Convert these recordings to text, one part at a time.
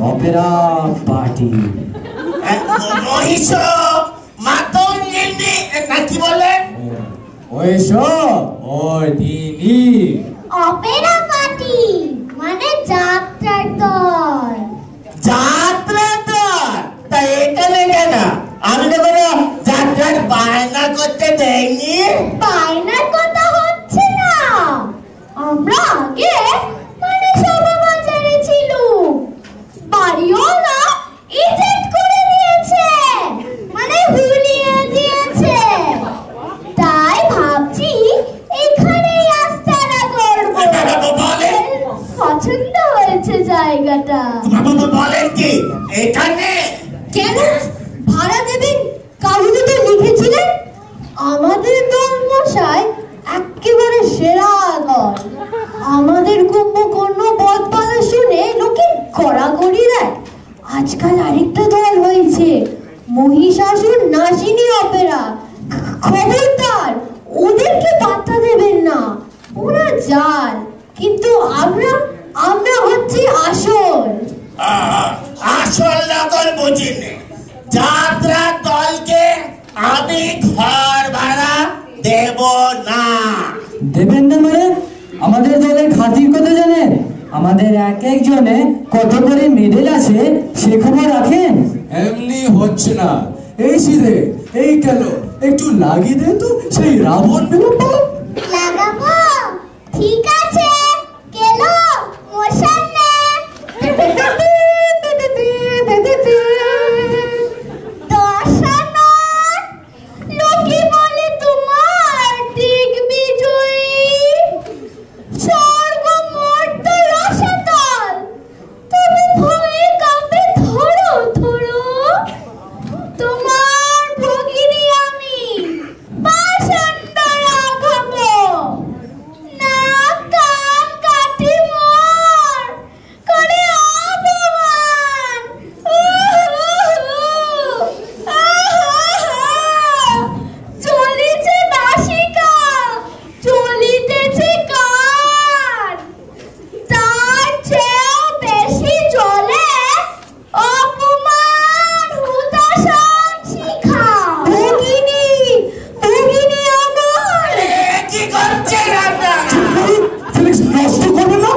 Opera party মহিষ মাতঙ্গিনী নাকি বলেন অপেরা পার্টি মানে যাত্রার দল। যাত্রার দল? তা এখানে কেন? আমি তো কোনো যাত্রার বায়না করতে দেয়নি। বায়নার কথা হচ্ছে না, আমরা আগে মানে শোভা বাজারে ছিল, বাড়িওয়ালা ইজেক্ট করে দিয়েছে, মানে হুলিয়ে দিয়েছে। তাই ভাবছি এখানেই আস্তানা করব। পছন্দ হয়েছে জায়গাটা। বলেন কি এখানে? কেন ভাড়া দেবেন? কাগজে তো লিখেছিলেন আমাদের দল মশাই একেবারে সেরা দল। আমাদের কুম্ভকর্ণ বদপালা শুনে লোকে গড়াগড়ি দেয়। আজকাল আরেকটা দল হয়েছে, মহিষাসুর নাসিনী অপেরা। খবরদার ওদেরকে পাত্তা দেবেন না, ওরা জাল। কিন্তু আমরা হচ্ছে আসল। আসল নকল বুঝিনি। যাত্রা দলকে আমি ঘর ভাড়া দেব না। দেবেন না মানে? আমাদের দলের খাতির কথা জানেন? আমাদের এক একজনে কত করে মেডেল আছে সে খবর রাখেন? এমনি হচ্ছে না। এই সিধে এই কেন একটু লাগিয়ে দে তো সেই রাবণ বেলুনটা। লাগাবো? ঠিক আছে, কেলো মোশন নে। দর্শনন লোকে বলে তোমার দিগ্বিজয়ী, স্বর্গ মর্ত রসাতল, তুমি ভয়ে কাঁপে ধরো ধরো। তোমার ভগিনী আমি পাষণ্ড রাঘব, নাক কান কাটি মোর করে অপমান। চলিছে দাসিকা, চলিতেছে কান, তার চেয়েও বেশি চলে অপমান হুতাশন শিখা। ভগিনী ভগিনী আমার। কি করছেন আপনারা? ফিলিক্স নষ্ট করবে না।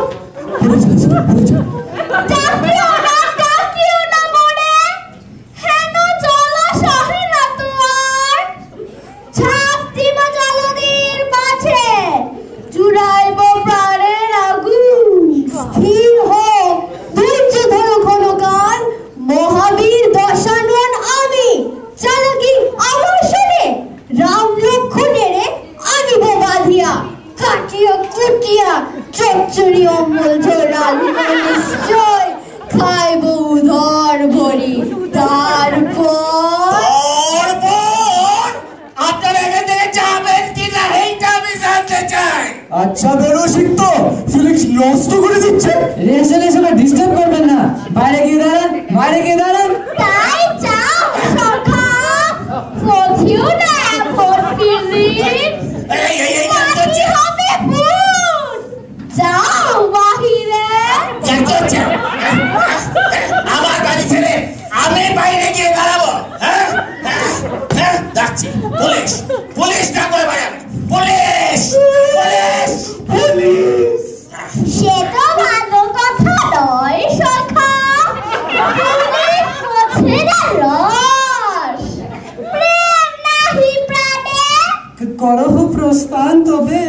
ডাকিও না মোরে, হেন জল সহে না তোর। ঝাঁপ দিব জলধির মাঝে, জুড়াইব প্রাণের আগুন। স্থির হোক, ধৈর্য ধরো ক্ষণকাল, মহাবীর দশানন আমি। চালাকি আমার শোনে, রাম লক্ষ্মণের আনিব বাঁধিয়া, কাটিয়া কুটিয়া চচ্চড়ি অম্বল ঝোড়াল নিশ্চয় খাইব উদর ভরি। তারপর আপনারা এখান থেকে যাবেন কিনা এইটা আমি জানতে চাই। আচ্ছা বেরো শিখতো, ফিলিক্স নষ্ট করে দিচ্ছে। রেসেলে সবাই ডিস্টার্ব করবেন না। বাইরে গিয়ে দাঁড়ান, বাইরে গিয়ে দাঁড়ান। তাই যাও সখা, পথিও না এখন ফিলিক্স, মাটি হবে বুট। যাও বাহিরে। আমার গাড়ি ছেড়ে আমি বাইরে গিয়ে দাঁড়াবো? ডাকছি পুলিশ, পুলিশ ডাকবো এবারে। Police police police. সে তো ভালো কথা নয় সখা, পুলিশ বোঝে না রস, প্রেম নাহি প্রাণে। করহ প্রস্থান তবে।